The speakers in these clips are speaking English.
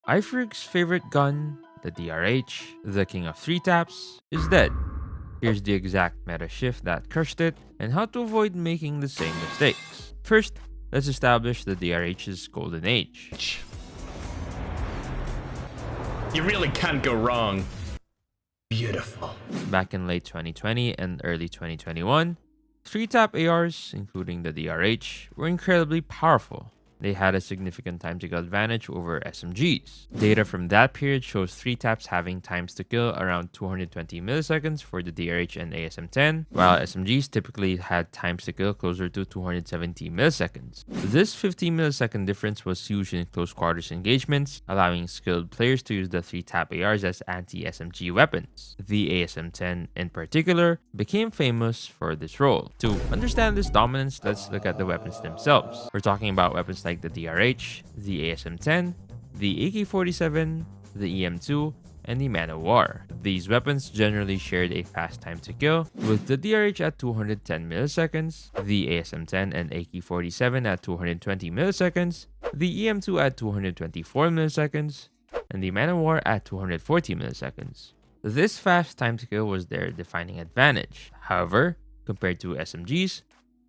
iFerg's favorite gun, the DRH, the king of 3 taps, is dead. Here's the exact meta shift that crushed it and how to avoid making the same mistakes. First, let's establish the DRH's golden age. You really can't go wrong. Beautiful. Back in late 2020 and early 2021, 3-tap ARs, including the DRH, were incredibly powerful. They had a significant time to kill advantage over SMGs. Data from that period shows 3 taps having times to kill around 220 milliseconds for the DRH and ASM-10, while SMGs typically had times to kill closer to 270 milliseconds. This 50 millisecond difference was huge in close quarters engagements, allowing skilled players to use the 3-tap ARs as anti-SMG weapons. The ASM-10 in particular became famous for this role. To understand this dominance, let's look at the weapons themselves. We're talking about weapons like the DRH, the ASM-10, the AK-47, the EM2, and the Man of War. These weapons generally shared a fast time to kill, with the DRH at 210 milliseconds, the ASM-10 and AK-47 at 220 milliseconds, the EM2 at 224 milliseconds, and the Man of War at 240 milliseconds. This fast time to kill was their defining advantage. However, compared to SMGs,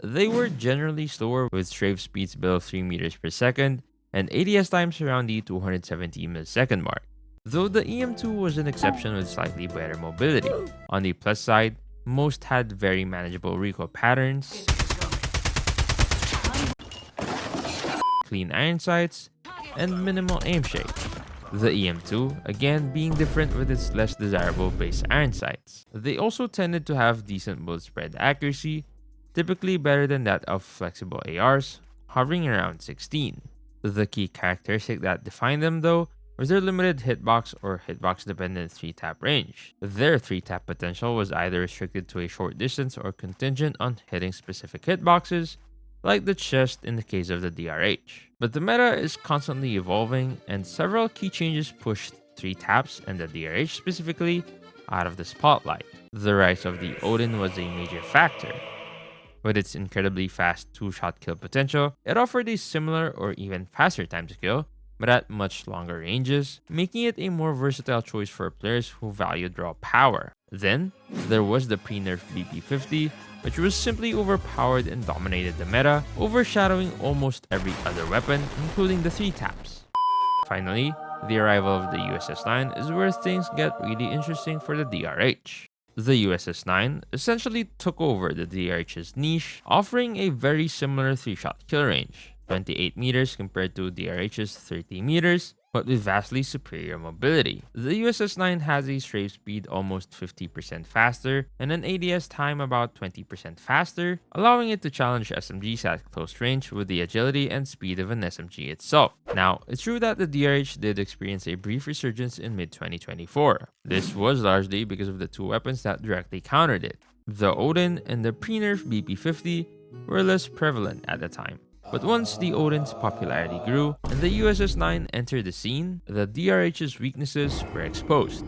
they were generally slower with strafe speeds below 3 meters per second and ADS times around the 270 millisecond mark. Though the EM2 was an exception with slightly better mobility. On the plus side, most had very manageable recoil patterns, clean iron sights, and minimal aim shake. The EM2, again being different with its less desirable base iron sights. They also tended to have decent bullet spread accuracy, typically better than that of flexible ARs, hovering around 16. The key characteristic that defined them though was their limited hitbox or hitbox dependent 3-tap range. Their 3-tap potential was either restricted to a short distance or contingent on hitting specific hitboxes, like the chest in the case of the DRH. But the meta is constantly evolving, and several key changes pushed 3 taps and the DRH specifically out of the spotlight. The rise of the Oden was a major factor. With its incredibly fast 2-shot kill potential, it offered a similar or even faster time to kill, but at much longer ranges, making it a more versatile choice for players who valued raw power. Then, there was the pre-nerfed BP-50, which was simply overpowered and dominated the meta, overshadowing almost every other weapon, including the 3 taps. Finally, the arrival of the USS9 is where things get really interesting for the DRH. The USS9 essentially took over the DRH's niche, offering a very similar 3-shot kill range, 28 meters compared to DRH's 30 meters, but with vastly superior mobility. The USS9 has a strafe speed almost 50% faster and an ADS time about 20% faster, allowing it to challenge SMGs at close range with the agility and speed of an SMG itself. Now, it's true that the DRH did experience a brief resurgence in mid-2024. This was largely because of the 2 weapons that directly countered it. The Oden and the pre-nerfed BP-50 were less prevalent at the time. But once the Oden's popularity grew and the USS9 entered the scene, the DRH's weaknesses were exposed.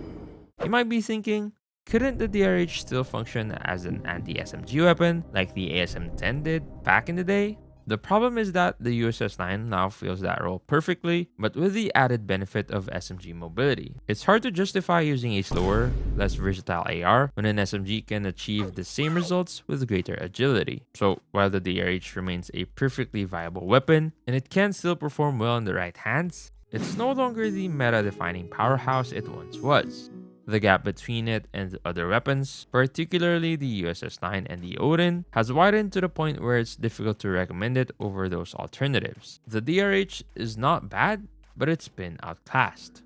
You might be thinking, couldn't the DRH still function as an anti-SMG weapon like the ASM-10 did back in the day? The problem is that the USS9 now fills that role perfectly, but with the added benefit of SMG mobility. It's hard to justify using a slower, less versatile AR when an SMG can achieve the same results with greater agility. So while the DRH remains a perfectly viable weapon, and it can still perform well in the right hands, it's no longer the meta-defining powerhouse it once was. The gap between it and other weapons, particularly the USS9 and the Oden, has widened to the point where it's difficult to recommend it over those alternatives. The DRH is not bad, but it's been outclassed.